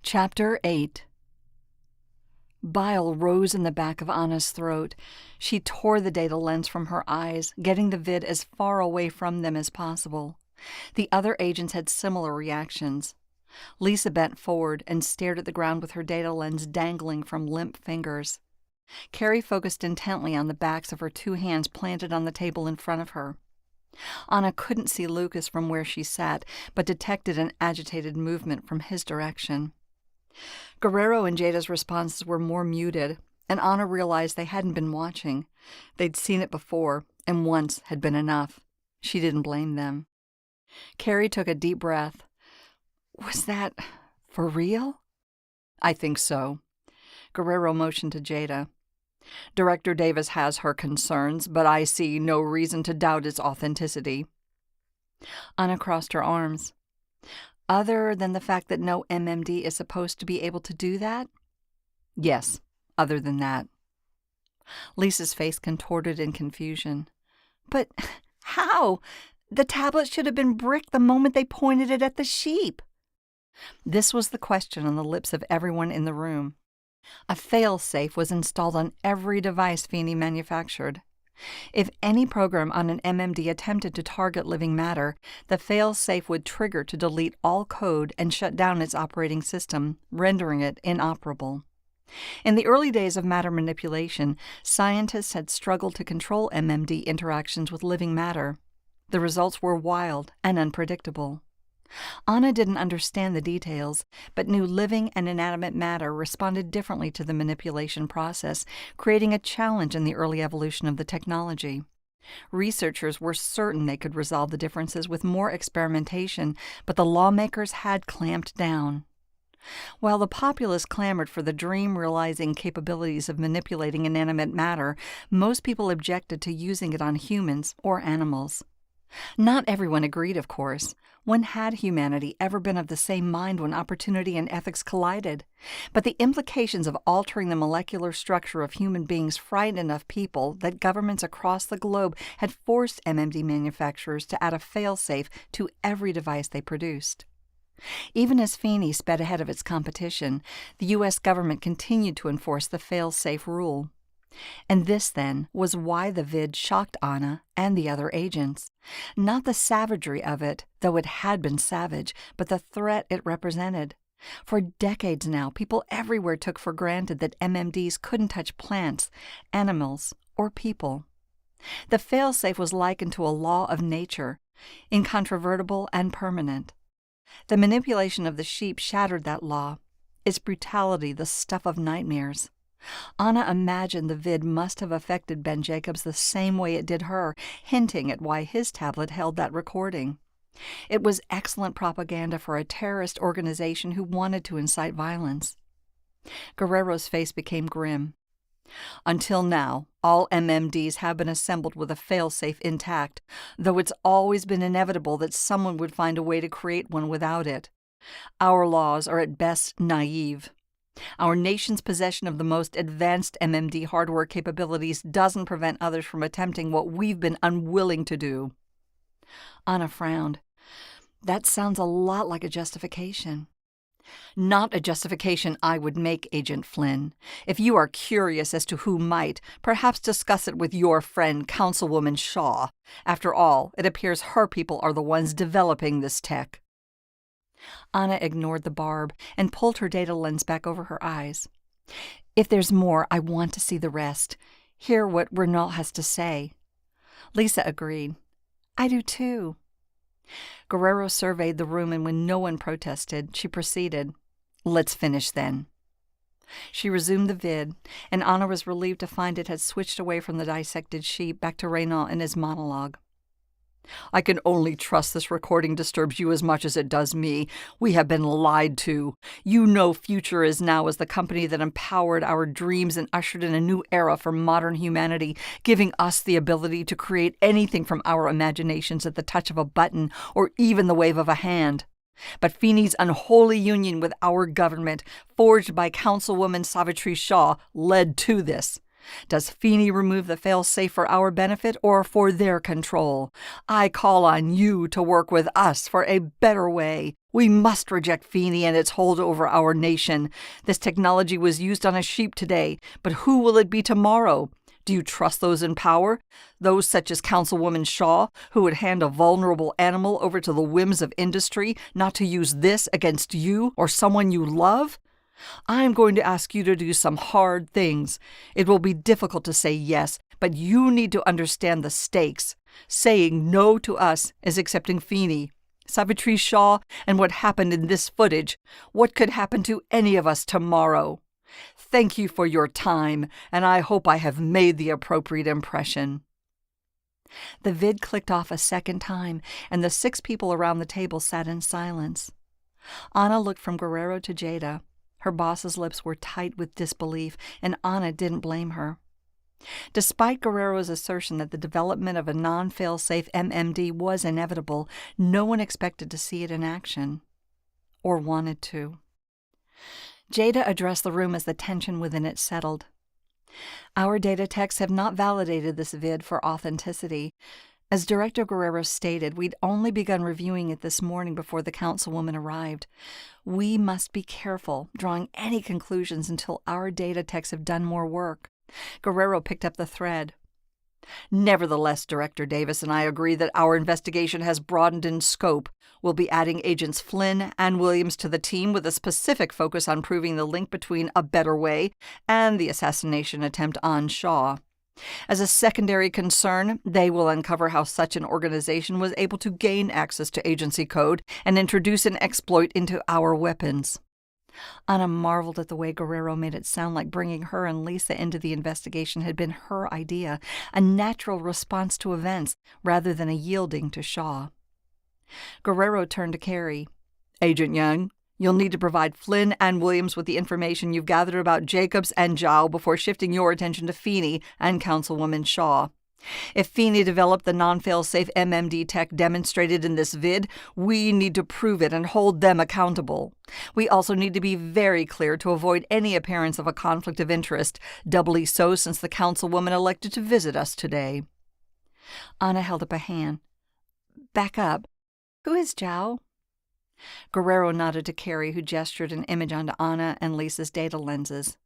Chapter 8. Bile rose in the back of Anna's throat. She tore the data lens from her eyes, getting the vid as far away from them as possible. The other agents had similar reactions. Lisa bent forward and stared at the ground with her data lens dangling from limp fingers. Carrie focused intently on the backs of her two hands planted on the table in front of her. Anna couldn't see Lucas from where she sat, but detected an agitated movement from his direction. Guerrero and Jada's responses were more muted, and Anna realized they hadn't been watching. They'd seen it before, and once had been enough. She didn't blame them. Carrie took a deep breath. Was that for real? I think so. Guerrero motioned to Jada. Director Davis has her concerns, but I see no reason to doubt its authenticity. Anna crossed her arms. Other than the fact that no MMD is supposed to be able to do that? Yes, other than that. Lisa's face contorted in confusion. But how? The tablet should have been bricked the moment they pointed it at the sheep. This was the question on the lips of everyone in the room. A failsafe was installed on every device Feeney manufactured. If any program on an MMD attempted to target living matter, the failsafe would trigger to delete all code and shut down its operating system, rendering it inoperable. In the early days of matter manipulation, scientists had struggled to control MMD interactions with living matter. The results were wild and unpredictable. Anna didn't understand the details, but knew living and inanimate matter responded differently to the manipulation process, creating a challenge in the early evolution of the technology. Researchers were certain they could resolve the differences with more experimentation, but the lawmakers had clamped down. While the populace clamored for the dream-realizing capabilities of manipulating inanimate matter, most people objected to using it on humans or animals. Not everyone agreed, of course. When had humanity ever been of the same mind when opportunity and ethics collided? But the implications of altering the molecular structure of human beings frightened enough people that governments across the globe had forced MMD manufacturers to add a failsafe to every device they produced. Even as Feeney sped ahead of its competition, the U.S. government continued to enforce the failsafe rule. And this, then, was why the vid shocked Anna and the other agents. Not the savagery of it, though it had been savage, but the threat it represented. For decades now, people everywhere took for granted that MMDs couldn't touch plants, animals, or people. The failsafe was likened to a law of nature, incontrovertible and permanent. The manipulation of the sheep shattered that law, its brutality the stuff of nightmares. Anna imagined the vid must have affected Ben Jacobs the same way it did her, hinting at why his tablet held that recording. It was excellent propaganda for a terrorist organization who wanted to incite violence. Guerrero's face became grim. Until now, all MMDs have been assembled with a failsafe intact, though it's always been inevitable that someone would find a way to create one without it. Our laws are at best naive. Our nation's possession of the most advanced MMD hardware capabilities doesn't prevent others from attempting what we've been unwilling to do. Anna frowned. That sounds a lot like a justification. Not a justification I would make, Agent Flynn. If you are curious as to who might, perhaps discuss it with your friend, Councilwoman Shaw. After all, it appears her people are the ones developing this tech. Anna ignored the barb and pulled her data lens back over her eyes. If there's more, I want to see the rest. Hear what Renault has to say. Lisa agreed. I do too. Guerrero surveyed the room, and when no one protested, she proceeded. Let's finish then. She resumed the vid, and Anna was relieved to find it had switched away from the dissected sheep back to Renault and his monologue. I can only trust this recording disturbs you as much as it does me. We have been lied to. You know Future is now as the company that empowered our dreams and ushered in a new era for modern humanity, giving us the ability to create anything from our imaginations at the touch of a button or even the wave of a hand. But Feeney's unholy union with our government, forged by Councilwoman Savitri Shaw, led to this. Does Feeney remove the failsafe for our benefit or for their control? I call on you to work with us for a better way. We must reject Feeney and its hold over our nation. This technology was used on a sheep today, but who will it be tomorrow? Do you trust those in power? Those such as Councilwoman Shaw, who would hand a vulnerable animal over to the whims of industry, not to use this against you or someone you love? I'm going to ask you to do some hard things. It will be difficult to say yes, but you need to understand the stakes. Saying no to us is accepting Feeney, Savitri Shaw, and what happened in this footage. What could happen to any of us tomorrow? Thank you for your time, and I hope I have made the appropriate impression. The vid clicked off a second time, and the 6 people around the table sat in silence. Anna looked from Guerrero to Jada. Her boss's lips were tight with disbelief, and Anna didn't blame her. Despite Guerrero's assertion that the development of a non-fail-safe MMD was inevitable, no one expected to see it in action. Or wanted to. Jada addressed the room as the tension within it settled. Our data techs have not validated this vid for authenticity. As Director Guerrero stated, we'd only begun reviewing it this morning before the councilwoman arrived. We must be careful drawing any conclusions until our data techs have done more work. Guerrero picked up the thread. Nevertheless, Director Davis and I agree that our investigation has broadened in scope. We'll be adding Agents Flynn and Williams to the team with a specific focus on proving the link between A Better Way and the assassination attempt on Shaw. As a secondary concern, they will uncover how such an organization was able to gain access to agency code and introduce an exploit into our weapons. Anna marveled at the way Guerrero made it sound like bringing her and Lisa into the investigation had been her idea, a natural response to events rather than a yielding to Shaw. Guerrero turned to Carrie. Agent Young, you'll need to provide Flynn and Williams with the information you've gathered about Jacobs and Zhao before shifting your attention to Feeney and Councilwoman Shaw. If Feeney developed the non-fail-safe MMD tech demonstrated in this vid, we need to prove it and hold them accountable. We also need to be very clear to avoid any appearance of a conflict of interest, doubly so since the councilwoman elected to visit us today. Anna held up a hand. Back up. Who is Zhao? Guerrero nodded to Carrie, who gestured an image onto Anna and Lisa's data lenses.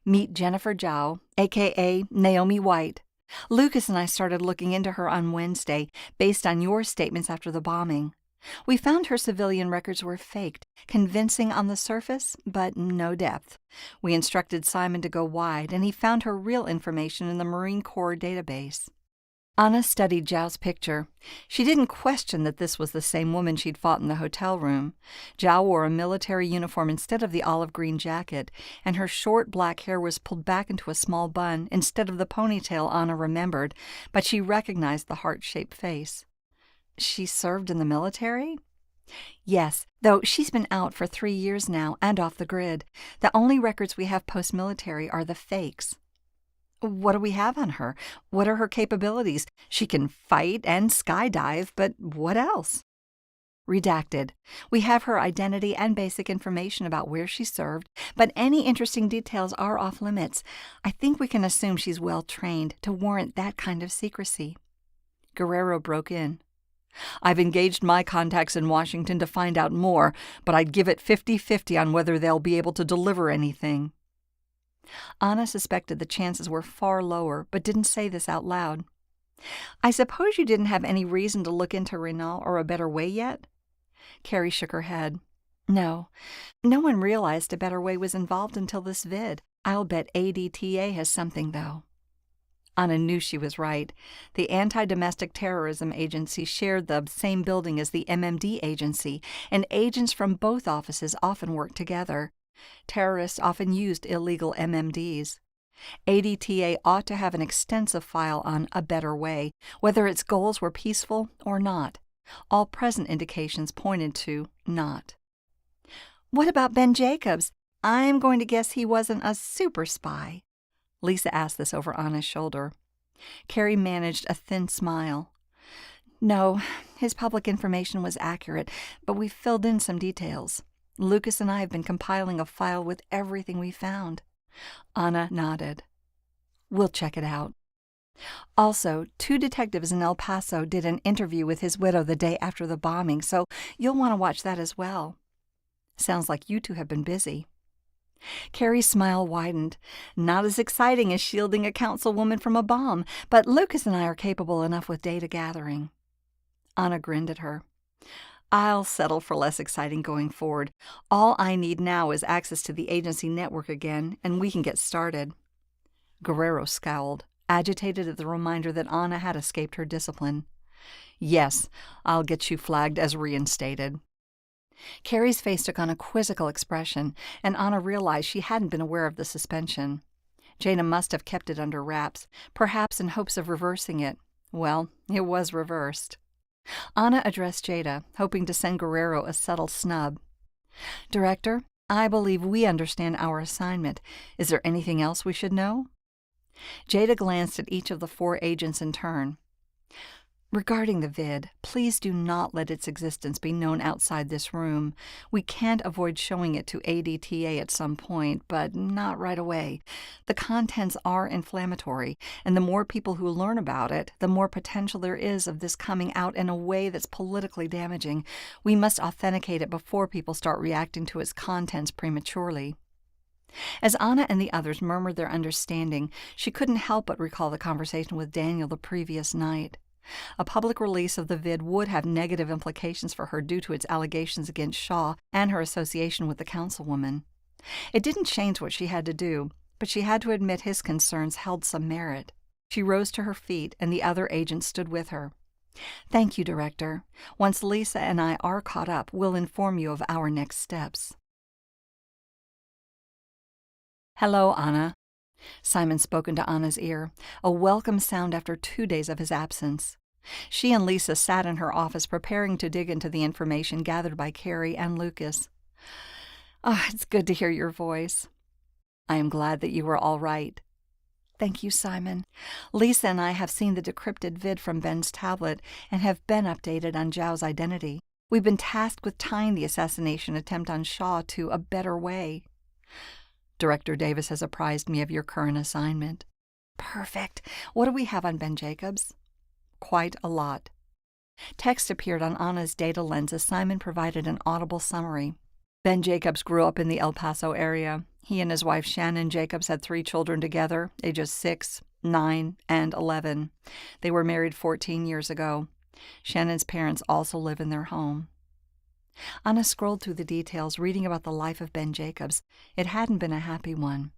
Meet Jennifer Zhao, a.k.a. Naomi White. Lucas and I started looking into her on Wednesday, based on your statements after the bombing. We found her civilian records were faked, convincing on the surface, but no depth. We instructed Simon to go wide, and he found her real information in the Marine Corps database. Anna studied Zhao's picture. She didn't question that this was the same woman she'd fought in the hotel room. Zhao wore a military uniform instead of the olive-green jacket, and her short black hair was pulled back into a small bun instead of the ponytail Anna remembered, but she recognized the heart-shaped face. She served in the military? Yes, though she's been out for 3 years now and off the grid. The only records we have post-military are the fakes. What do we have on her? What are her capabilities? She can fight and skydive, but what else? Redacted. We have her identity and basic information about where she served, but any interesting details are off limits. I think we can assume she's well trained to warrant that kind of secrecy. Guerrero broke in. I've engaged my contacts in Washington to find out more, but I'd give it 50-50 on whether they'll be able to deliver anything. Anna suspected the chances were far lower, but didn't say this out loud. I suppose you didn't have any reason to look into Renal or A Better Way yet? Carrie shook her head. No. No one realized A Better Way was involved until this vid. I'll bet ADTA has something, though. Anna knew she was right. The Anti-Domestic Terrorism Agency shared the same building as the MMD agency, and agents from both offices often worked together. Terrorists often used illegal MMDs. ADTA ought to have an extensive file on A Better Way, whether its goals were peaceful or not. All present indications pointed to not. What about Ben Jacobs? I'm going to guess he wasn't a super spy. Lisa asked this over Anna's shoulder. Carrie managed a thin smile. No, his public information was accurate, but we filled in some details. Lucas and I have been compiling a file with everything we found. Anna nodded. We'll check it out. Also, 2 detectives in El Paso did an interview with his widow the day after the bombing, so you'll want to watch that as well. Sounds like you two have been busy. Carrie's smile widened. Not as exciting as shielding a councilwoman from a bomb, but Lucas and I are capable enough with data gathering. Anna grinned at her. I'll settle for less exciting going forward. All I need now is access to the agency network again, and we can get started. Guerrero scowled, agitated at the reminder that Anna had escaped her discipline. Yes, I'll get you flagged as reinstated. Carrie's face took on a quizzical expression, and Anna realized she hadn't been aware of the suspension. Jada must have kept it under wraps, perhaps in hopes of reversing it. Well, it was reversed. Anna addressed Jada, hoping to send Guerrero a subtle snub. Director, I believe we understand our assignment. Is there anything else we should know? Jada glanced at each of the 4 agents in turn. Regarding the vid, please do not let its existence be known outside this room. We can't avoid showing it to ADTA at some point, but not right away. The contents are inflammatory, and the more people who learn about it, the more potential there is of this coming out in a way that's politically damaging. We must authenticate it before people start reacting to its contents prematurely. As Anna and the others murmured their understanding, she couldn't help but recall the conversation with Daniel the previous night. A public release of the vid would have negative implications for her due to its allegations against Shaw and her association with the councilwoman. It didn't change what she had to do, but she had to admit his concerns held some merit. She rose to her feet, and the other agents stood with her. Thank you, Director. Once Lisa and I are caught up, we'll inform you of our next steps. Hello, Anna. Simon spoke into Anna's ear, a welcome sound after 2 days of his absence. She and Lisa sat in her office preparing to dig into the information gathered by Carrie and Lucas. It's good to hear your voice. I am glad that you were all right. Thank you, Simon. Lisa and I have seen the decrypted vid from Ben's tablet and have been updated on Zhao's identity. We've been tasked with tying the assassination attempt on Shaw to a better way. Director Davis has apprised me of your current assignment. Perfect. What do we have on Ben Jacobs? Quite a lot. Text appeared on Anna's data lens as Simon provided an audible summary. Ben Jacobs grew up in the El Paso area. He and his wife Shannon Jacobs had 3 children together, ages 6, 9, and 11. They were married 14 years ago. Shannon's parents also live in their home. Anna scrolled through the details, reading about the life of Ben Jacobs. It hadn't been a happy one.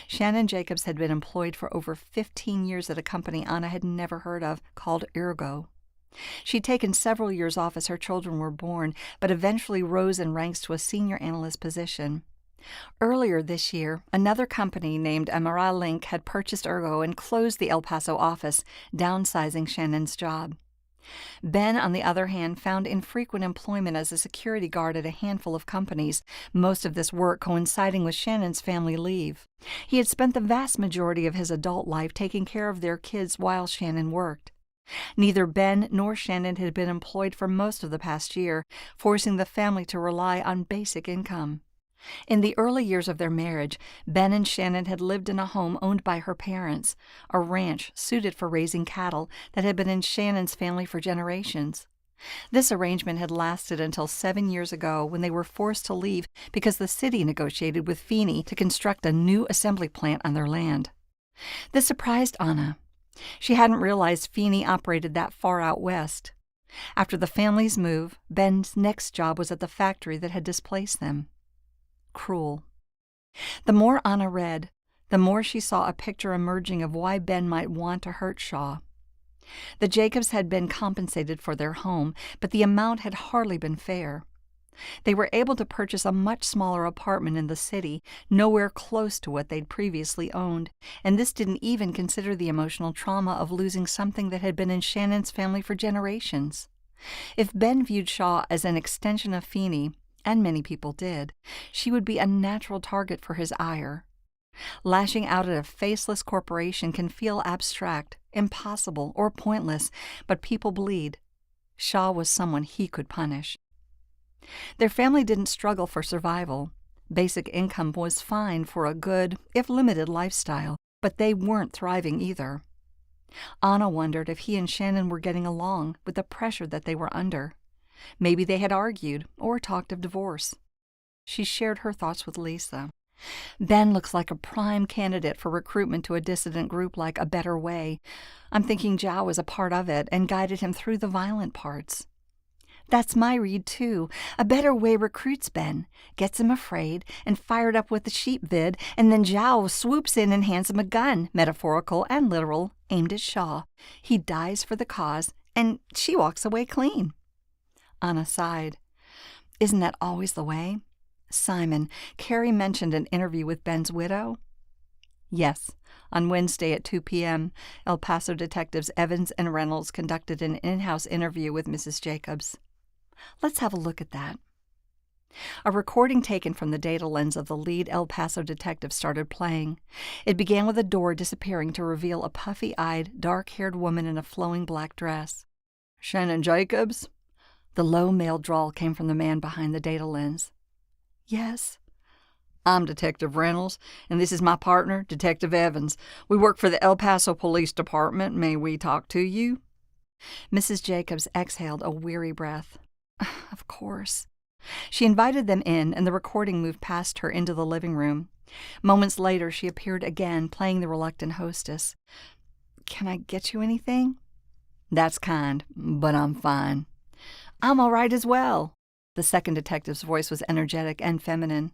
Shannon Jacobs had been employed for over 15 years at a company Anna had never heard of, called Ergo. She'd taken several years off as her children were born, but eventually rose in ranks to a senior analyst position. Earlier this year, another company named Amaral Link had purchased Ergo and closed the El Paso office, downsizing Shannon's job. Ben, on the other hand, found infrequent employment as a security guard at a handful of companies, most of this work coinciding with Shannon's family leave. He had spent the vast majority of his adult life taking care of their kids while Shannon worked. Neither Ben nor Shannon had been employed for most of the past year, forcing the family to rely on basic income. In the early years of their marriage, Ben and Shannon had lived in a home owned by her parents, a ranch suited for raising cattle that had been in Shannon's family for generations. This arrangement had lasted until 7 years ago when they were forced to leave because the city negotiated with Feeney to construct a new assembly plant on their land. This surprised Anna. She hadn't realized Feeney operated that far out west. After the family's move, Ben's next job was at the factory that had displaced them. Cruel. The more Anna read, the more she saw a picture emerging of why Ben might want to hurt Shaw. The Jacobs had been compensated for their home, but the amount had hardly been fair. They were able to purchase a much smaller apartment in the city, nowhere close to what they'd previously owned, and this didn't even consider the emotional trauma of losing something that had been in Shannon's family for generations. If Ben viewed Shaw as an extension of Feeney, and many people did, she would be a natural target for his ire. Lashing out at a faceless corporation can feel abstract, impossible, or pointless, but people bleed. Shaw was someone he could punish. Their family didn't struggle for survival. Basic income was fine for a good, if limited, lifestyle. but they weren't thriving either. Anna wondered if he and Shannon were getting along with the pressure that they were under. Maybe they had argued or talked of divorce. She shared her thoughts with Lisa. Ben looks like a prime candidate for recruitment to a dissident group like A Better Way. I'm thinking Zhao was a part of it and guided him through the violent parts. That's my read, too. A Better Way recruits Ben, gets him afraid and fired up with the sheep vid, and then Zhao swoops in and hands him a gun, metaphorical and literal, aimed at Shaw. He dies for the cause, and she walks away clean. Anna sighed. Isn't that always the way? Simon, Carrie mentioned an interview with Ben's widow? Yes. On Wednesday at 2 p.m., El Paso detectives Evans and Reynolds conducted an in-house interview with Mrs. Jacobs. Let's have a look at that. A recording taken from the data lens of the lead El Paso detective started playing. It began with a door disappearing to reveal a puffy-eyed, dark-haired woman in a flowing black dress. Shannon Jacobs? The low male drawl came from the man behind the data lens. Yes. I'm Detective Reynolds, and this is my partner, Detective Evans. We work for the El Paso Police Department. May we talk to you? Mrs. Jacobs exhaled a weary breath. Of course. She invited them in, and the recording moved past her into the living room. Moments later, she appeared again, playing the reluctant hostess. Can I get you anything? That's kind, but I'm fine. I'm all right as well. The second detective's voice was energetic and feminine.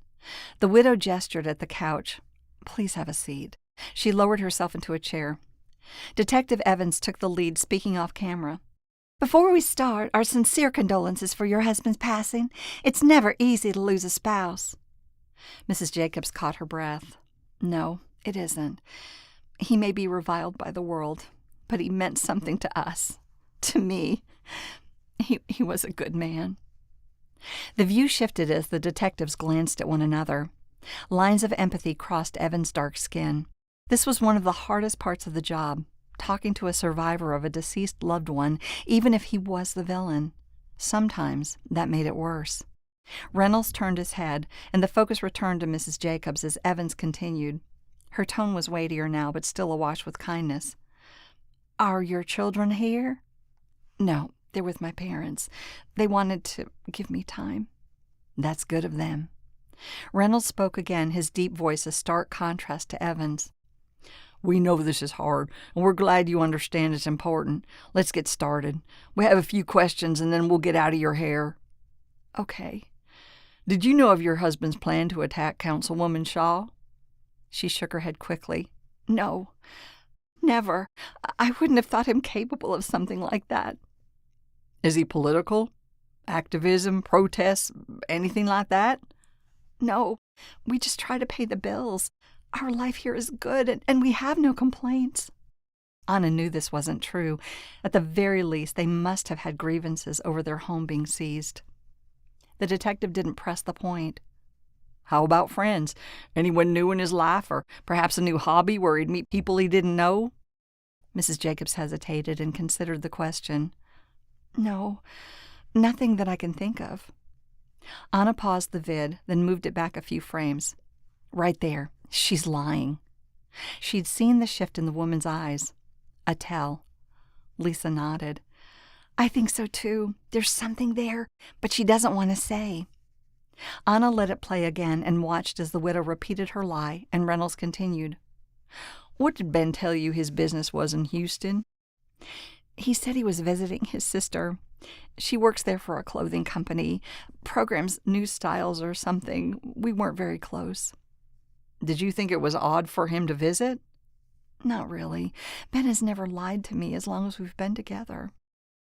The widow gestured at the couch. Please have a seat. She lowered herself into a chair. Detective Evans took the lead, speaking off camera. Before we start, our sincere condolences for your husband's passing. It's never easy to lose a spouse. Mrs. Jacobs caught her breath. No, it isn't. He may be reviled by the world, but he meant something to us. To me. He was a good man. The view shifted as the detectives glanced at one another. Lines of empathy crossed Evan's dark skin. This was one of the hardest parts of the job, talking to a survivor of a deceased loved one, even if he was the villain. Sometimes that made it worse. Reynolds turned his head, and the focus returned to Mrs. Jacobs as Evans continued. Her tone was weightier now, but still awash with kindness. Are your children here? No. They're with my parents. They wanted to give me time. That's good of them. Reynolds spoke again, his deep voice a stark contrast to Evans. We know this is hard, and we're glad you understand it's important. Let's get started. We have a few questions, and then we'll get out of your hair. Okay. Did you know of your husband's plan to attack Councilwoman Shaw? She shook her head quickly. No. Never. I wouldn't have thought him capable of something like that. Is he political? Activism, protests, anything like that? No, we just try to pay the bills. Our life here is good, and we have no complaints. Anna knew this wasn't true. At the very least, they must have had grievances over their home being seized. The detective didn't press the point. How about friends? Anyone new in his life, or perhaps a new hobby where he'd meet people he didn't know? Mrs. Jacobs hesitated and considered the question. No, nothing that I can think of. Anna paused the vid, then moved it back a few frames. Right there. She's lying. She'd seen the shift in the woman's eyes. A tell. Lisa nodded. I think so, too. There's something there, but she doesn't want to say. Anna let it play again and watched as the widow repeated her lie, and Reynolds continued. What did Ben tell you his business was in Houston? He said he was visiting his sister. She works there for a clothing company, programs new styles or something. We weren't very close. Did you think it was odd for him to visit? Not really. Ben has never lied to me as long as we've been together.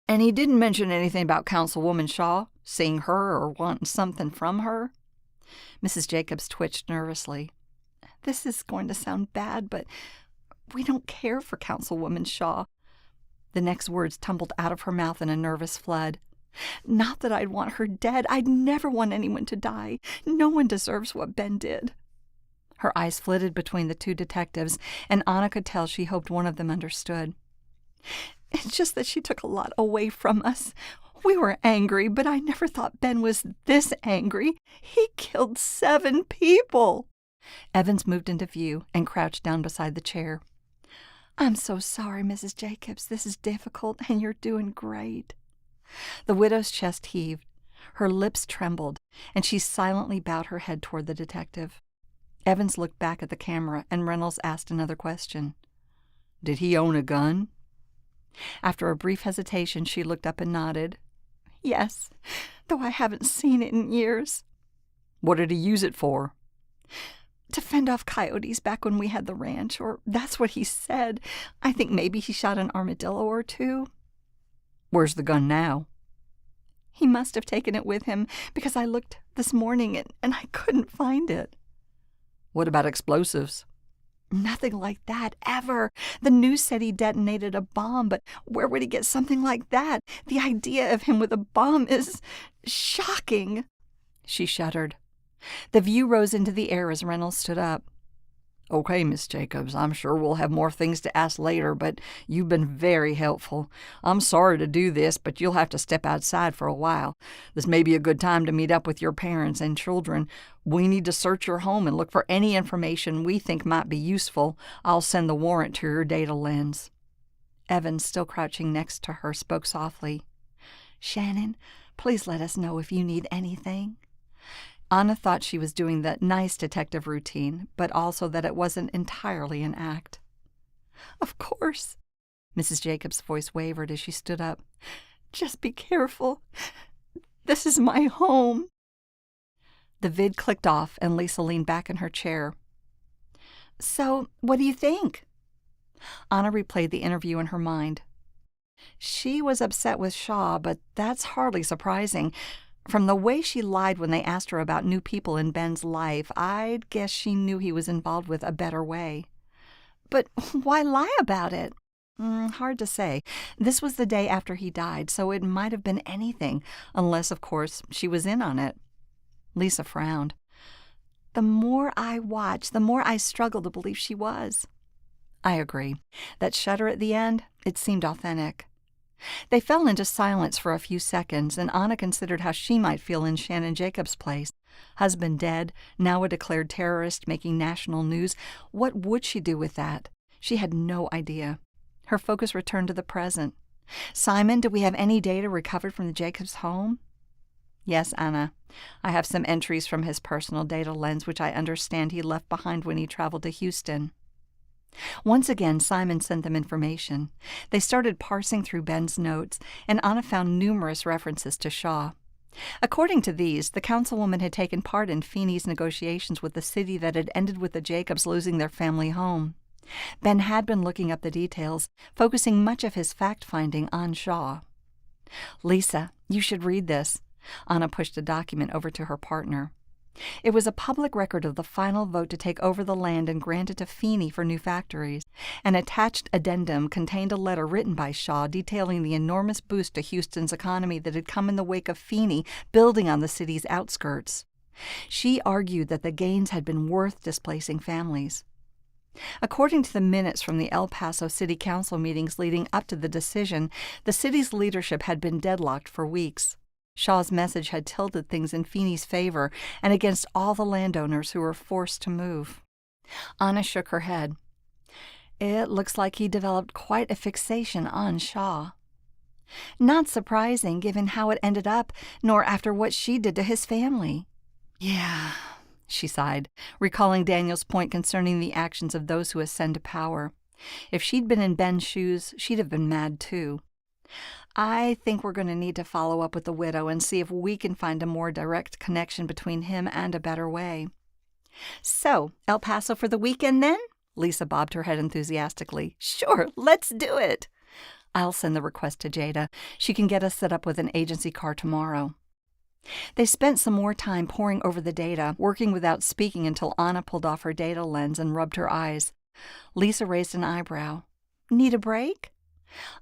And he didn't mention anything about Councilwoman Shaw, seeing her or wanting something from her? Mrs. Jacobs twitched nervously. This is going to sound bad, but we don't care for Councilwoman Shaw. The next words tumbled out of her mouth in a nervous flood. Not that I'd want her dead. I'd never want anyone to die. No one deserves what Ben did. Her eyes flitted between the two detectives, and Anna could tell she hoped one of them understood. It's just that she took a lot away from us. We were angry, but I never thought Ben was this angry. He killed 7 people. Evans moved into view and crouched down beside the chair. "I'm so sorry, Mrs. Jacobs. This is difficult, and you're doing great." The widow's chest heaved. Her lips trembled, and she silently bowed her head toward the detective. Evans looked back at the camera, and Reynolds asked another question. "Did he own a gun?" After a brief hesitation, she looked up and nodded. "Yes, though I haven't seen it in years." "What did he use it for?" "To fend off coyotes back when we had the ranch, or that's what he said. I think maybe he shot an armadillo or two." "Where's the gun now?" "He must have taken it with him, because I looked this morning and I couldn't find it." "What about explosives?" "Nothing like that, ever. The news said he detonated a bomb, but where would he get something like that? The idea of him with a bomb is shocking." She shuddered. The view rose into the air as Reynolds stood up. "Okay, Miss Jacobs, I'm sure we'll have more things to ask later, but you've been very helpful. I'm sorry to do this, but you'll have to step outside for a while. This may be a good time to meet up with your parents and children. We need to search your home and look for any information we think might be useful. I'll send the warrant to your data lens." Evans, still crouching next to her, spoke softly. "Shannon, please let us know if you need anything." Anna thought she was doing the nice detective routine, but also that it wasn't entirely an act. "Of course." Mrs. Jacobs' voice wavered as she stood up. "Just be careful. This is my home." The vid clicked off, and Lisa leaned back in her chair. "So, what do you think?" Anna replayed the interview in her mind. She was upset with Shaw, but that's hardly surprising. From the way she lied when they asked her about new people in Ben's life, I'd guess she knew he was involved with A Better Way. But why lie about it? Hard to say. This was the day after he died, so it might have been anything, unless, of course, she was in on it. Lisa frowned. The more I watch, the more I struggle to believe she was. I agree. That shudder at the end, it seemed authentic. They fell into silence for a few seconds, and Anna considered how she might feel in Shannon Jacobs' place. Husband dead, now a declared terrorist making national news. What would she do with that? She had no idea. Her focus returned to the present. "Simon, do we have any data recovered from the Jacobs home?" "Yes, Anna. I have some entries from his personal data lens, which I understand he left behind when he traveled to Houston." Once again, Simon sent them information. They started parsing through Ben's notes, and Anna found numerous references to Shaw. According to these, the councilwoman had taken part in Feeney's negotiations with the city that had ended with the Jacobs losing their family home. Ben had been looking up the details, focusing much of his fact-finding on Shaw. "Lisa, you should read this." Anna pushed a document over to her partner. It was a public record of the final vote to take over the land and grant it to Feeney for new factories. An attached addendum contained a letter written by Shaw detailing the enormous boost to Houston's economy that had come in the wake of Feeney building on the city's outskirts. She argued that the gains had been worth displacing families. According to the minutes from the El Paso City Council meetings leading up to the decision, the city's leadership had been deadlocked for weeks. Shaw's message had tilted things in Feeney's favor and against all the landowners who were forced to move. Anna shook her head. It looks like he developed quite a fixation on Shaw. Not surprising, given how it ended up, nor after what she did to his family. Yeah, she sighed, recalling Daniel's point concerning the actions of those who ascend to power. If she'd been in Ben's shoes, she'd have been mad too. I think we're going to need to follow up with the widow and see if we can find a more direct connection between him and A Better Way. So, El Paso for the weekend then? Lisa bobbed her head enthusiastically. Sure, let's do it. I'll send the request to Jada. She can get us set up with an agency car tomorrow. They spent some more time poring over the data, working without speaking until Anna pulled off her data lens and rubbed her eyes. Lisa raised an eyebrow. Need a break?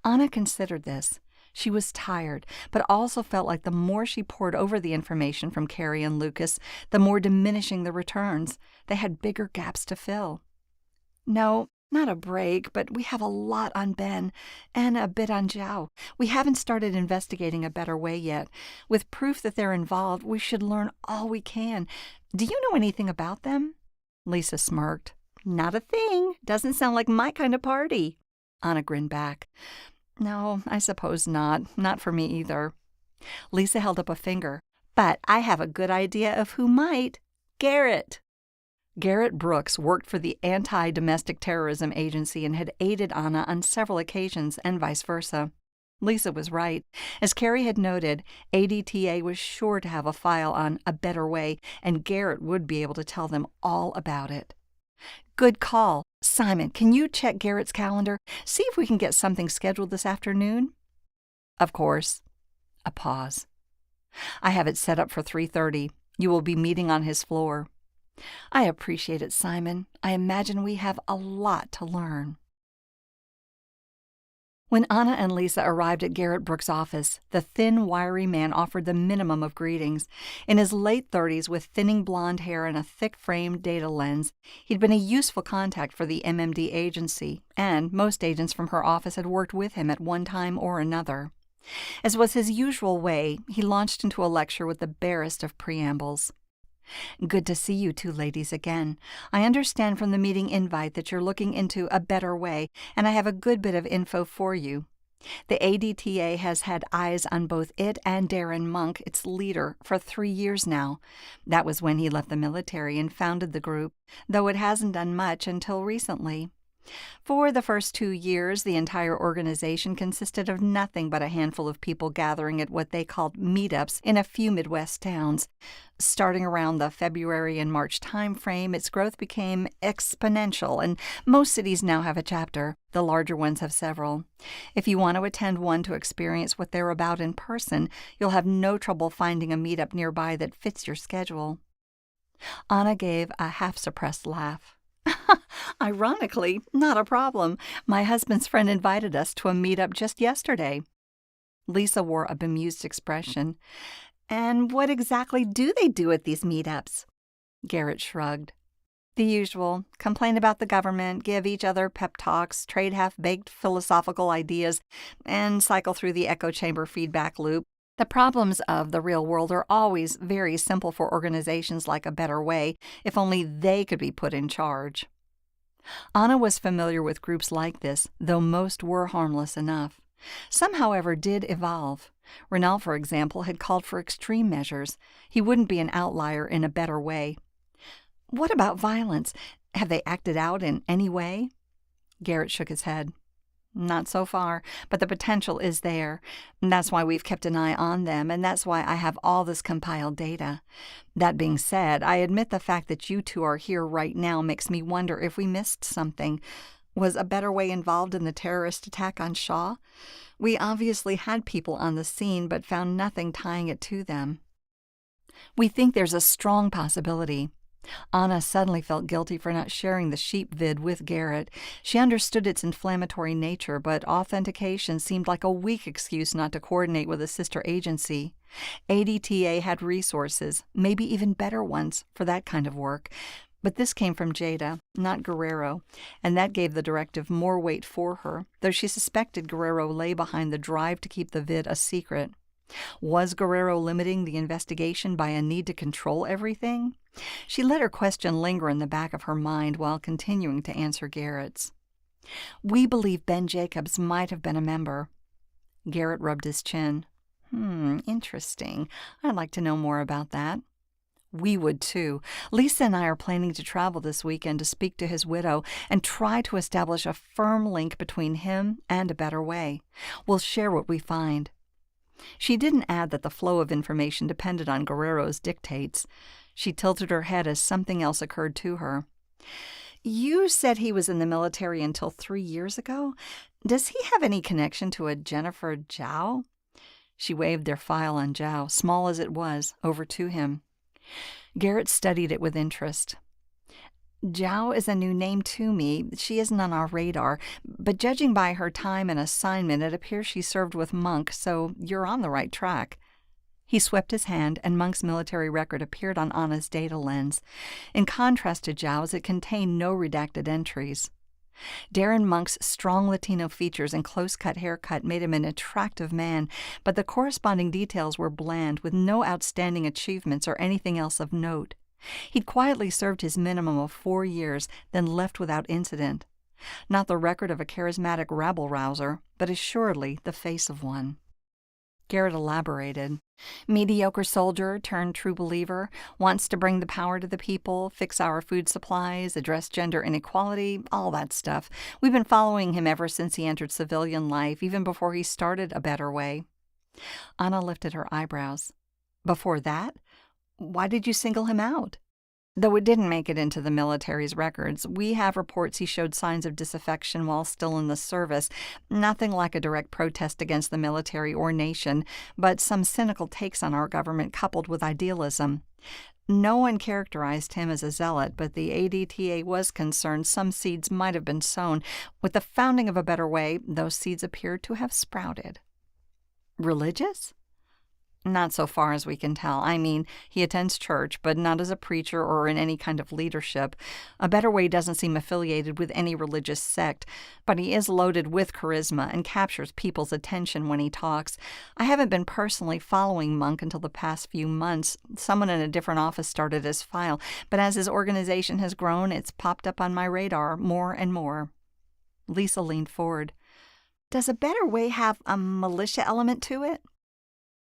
Anna considered this. She was tired, but also felt like the more she pored over the information from Carrie and Lucas, the more diminishing the returns. They had bigger gaps to fill. No, not a break, but we have a lot on Ben, and a bit on Zhao. We haven't started investigating A Better Way yet. With proof that they're involved, we should learn all we can. Do you know anything about them? Lisa smirked. Not a thing. Doesn't sound like my kind of party. Anna grinned back. No, I suppose not. Not for me either. Lisa held up a finger. But I have a good idea of who might. Garrett. Garrett Brooks worked for the Anti-Domestic Terrorism Agency and had aided Anna on several occasions, and vice versa. Lisa was right. As Carrie had noted, ADTA was sure to have a file on A Better Way, and Garrett would be able to tell them all about it. Good call. Simon, can you check Garrett's calendar? See if we can get something scheduled this afternoon? Of course. A pause. I have it set up for 3:30. You will be meeting on his floor. I appreciate it, Simon. I imagine we have a lot to learn. When Anna and Lisa arrived at Garrett Brooks' office, the thin, wiry man offered the minimum of greetings. In his late 30s, with thinning blonde hair and a thick-framed data lens, he'd been a useful contact for the MMD agency, and most agents from her office had worked with him at one time or another. As was his usual way, he launched into a lecture with the barest of preambles. Good to see you two ladies again. I understand from the meeting invite that you're looking into A Better Way, and I have a good bit of info for you. The ADTA has had eyes on both it and Darren Monk, its leader, for 3 years now. That was when he left the military and founded the group, though it hasn't done much until recently. For the first 2 years, the entire organization consisted of nothing but a handful of people gathering at what they called meetups in a few Midwest towns. Starting around the February and March timeframe, its growth became exponential, and most cities now have a chapter. The larger ones have several. If you want to attend one to experience what they're about in person, you'll have no trouble finding a meetup nearby that fits your schedule. Anna gave a half-suppressed laugh. Ironically, not a problem. My husband's friend invited us to a meetup just yesterday. Lisa wore a bemused expression. And what exactly do they do at these meetups? Garrett shrugged. The usual. Complain about the government, give each other pep talks, trade half-baked philosophical ideas, and cycle through the echo chamber feedback loop. The problems of the real world are always very simple for organizations like A Better Way, if only they could be put in charge. Anna was familiar with groups like this, though most were harmless enough. Some, however, did evolve. Ronell, for example, had called for extreme measures. He wouldn't be an outlier in A Better Way. What about violence? Have they acted out in any way? Garrett shook his head. Not so far, but the potential is there. That's why we've kept an eye on them, and that's why I have all this compiled data. That being said, I admit the fact that you two are here right now makes me wonder if we missed something. Was A Better Way involved in the terrorist attack on Shaw? We obviously had people on the scene, but found nothing tying it to them. We think there's a strong possibility. Anna suddenly felt guilty for not sharing the sheep vid with Garrett. She understood its inflammatory nature, but authentication seemed like a weak excuse not to coordinate with a sister agency. ADTA had resources, maybe even better ones, for that kind of work. But this came from Jada, not Guerrero, and that gave the directive more weight for her, though she suspected Guerrero lay behind the drive to keep the vid a secret. Was Guerrero limiting the investigation by a need to control everything? She let her question linger in the back of her mind while continuing to answer Garrett's. We believe Ben Jacobs might have been a member. Garrett rubbed his chin. Interesting. I'd like to know more about that. We would too. Lisa and I are planning to travel this weekend to speak to his widow and try to establish a firm link between him and A Better Way. We'll share what we find. She didn't add that the flow of information depended on Guerrero's dictates. She tilted her head as something else occurred to her. You said he was in the military until 3 years ago? Does he have any connection to a Jennifer Zhao? She waved their file on Zhao, small as it was, over to him. Garrett studied it with interest. Zhao is a new name to me. She isn't on our radar, but judging by her time and assignment, it appears she served with Monk, so you're on the right track. He swept his hand, and Monk's military record appeared on Anna's data lens. In contrast to Zhao's, it contained no redacted entries. Darren Monk's strong Latino features and close-cut haircut made him an attractive man, but the corresponding details were bland, with no outstanding achievements or anything else of note. He'd quietly served his minimum of 4 years, then left without incident. Not the record of a charismatic rabble-rouser, but assuredly the face of one. Garrett elaborated. Mediocre soldier turned true believer, wants to bring the power to the people, fix our food supplies, address gender inequality, all that stuff. We've been following him ever since he entered civilian life, even before he started A Better Way. Anna lifted her eyebrows. Before that? Why did you single him out? Though it didn't make it into the military's records, we have reports he showed signs of disaffection while still in the service. Nothing like a direct protest against the military or nation, but some cynical takes on our government coupled with idealism. No one characterized him as a zealot, but the ADTA was concerned some seeds might have been sown. With the founding of A Better Way, those seeds appeared to have sprouted. Religious? Not so far as we can tell. I mean, he attends church, but not as a preacher or in any kind of leadership. A Better Way doesn't seem affiliated with any religious sect, but he is loaded with charisma and captures people's attention when he talks. I haven't been personally following Monk until the past few months. Someone in a different office started his file, but as his organization has grown, it's popped up on my radar more and more. Lisa leaned forward. Does A Better Way have a militia element to it?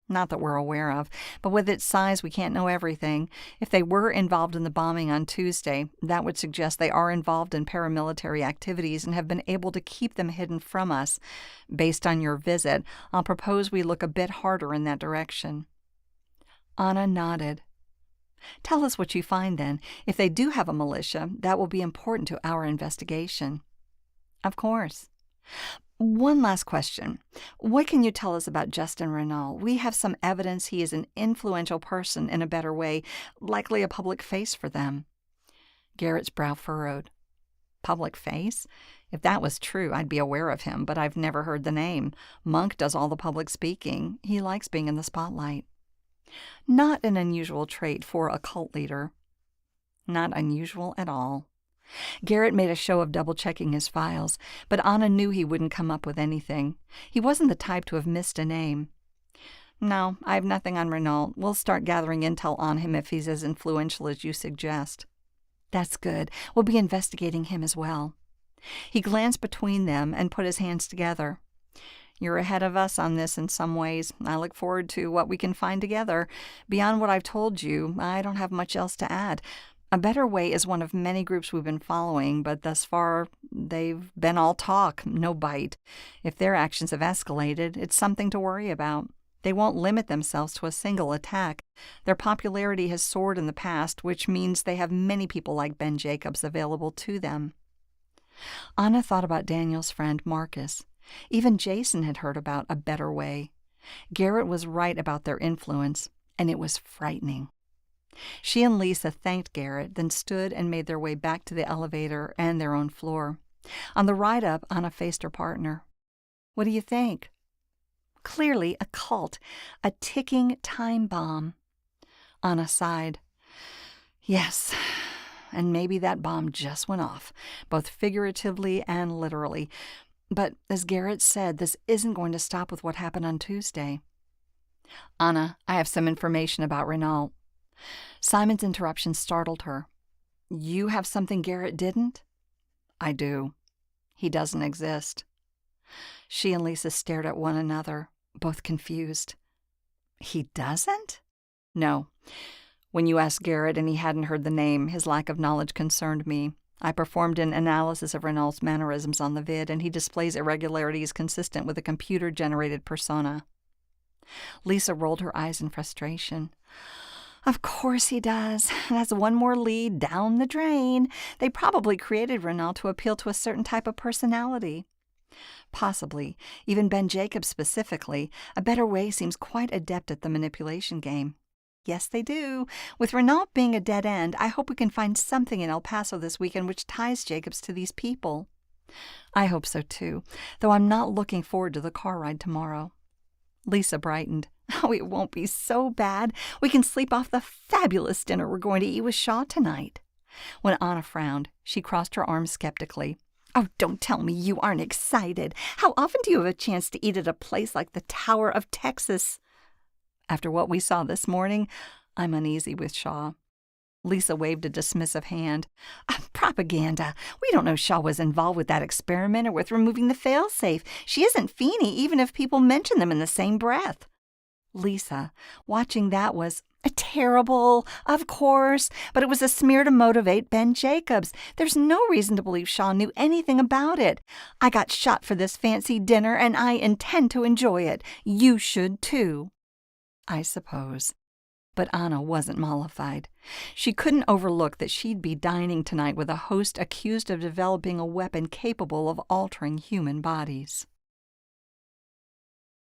Not that we're aware of, but with its size, we can't know everything. If they were involved in the bombing on Tuesday, that would suggest they are involved in paramilitary activities and have been able to keep them hidden from us. Based on your visit, I'll propose we look a bit harder in that direction. Anna nodded. Tell us what you find, then. If they do have a militia, that will be important to our investigation. Of course. One last question. What can you tell us about Justin Renault? We have some evidence he is an influential person in A Better Way, likely a public face for them. Garrett's brow furrowed. Public face? If that was true, I'd be aware of him, but I've never heard the name. Monk does all the public speaking. He likes being in the spotlight. Not an unusual trait for a cult leader. Not unusual at all. Garrett made a show of double-checking his files, but Anna knew he wouldn't come up with anything. He wasn't the type to have missed a name. No, I have nothing on Renault. We'll start gathering intel on him if he's as influential as you suggest. That's good. We'll be investigating him as well. He glanced between them and put his hands together. You're ahead of us on this in some ways. I look forward to what we can find together. Beyond what I've told you, I don't have much else to add. A Better Way is one of many groups we've been following, but thus far they've been all talk, no bite. If their actions have escalated, it's something to worry about. They won't limit themselves to a single attack. Their popularity has soared in the past, which means they have many people like Ben Jacobs available to them. Anna thought about Daniel's friend Marcus. Even Jason had heard about A Better Way. Garrett was right about their influence, and it was frightening. She and Lisa thanked Garrett, then stood and made their way back to the elevator and their own floor. On the ride up, Anna faced her partner. What do you think? Clearly a cult, a ticking time bomb. Anna sighed. Yes, and maybe that bomb just went off, both figuratively and literally. But as Garrett said, this isn't going to stop with what happened on Tuesday. Anna, I have some information about Renault. Simon's interruption startled her. You have something Garrett didn't? I do. He doesn't exist. She and Lisa stared at one another, both confused. He doesn't? No. When you asked Garrett and he hadn't heard the name, his lack of knowledge concerned me. I performed an analysis of Renault's mannerisms on the vid, and he displays irregularities consistent with a computer-generated persona. Lisa rolled her eyes in frustration. Of course he does. That's one more lead down the drain. They probably created Renault to appeal to a certain type of personality. Possibly. Even Ben Jacobs specifically. A Better Way seems quite adept at the manipulation game. Yes, they do. With Renault being a dead end, I hope we can find something in El Paso this weekend which ties Jacobs to these people. I hope so too, though I'm not looking forward to the car ride tomorrow. Lisa brightened. Oh, it won't be so bad. We can sleep off the fabulous dinner we're going to eat with Shaw tonight. When Anna frowned, she crossed her arms skeptically. Oh, don't tell me you aren't excited. How often do you have a chance to eat at a place like the Tower of Texas? After what we saw this morning, I'm uneasy with Shaw. Lisa waved a dismissive hand. Propaganda. We don't know Shaw was involved with that experiment or with removing the failsafe. She isn't Feeney, even if people mention them in the same breath. Lisa, watching that was terrible, of course, but it was a smear to motivate Ben Jacobs. There's no reason to believe Shaw knew anything about it. I got shot for this fancy dinner, and I intend to enjoy it. You should, too. I suppose. But Anna wasn't mollified. She couldn't overlook that she'd be dining tonight with a host accused of developing a weapon capable of altering human bodies.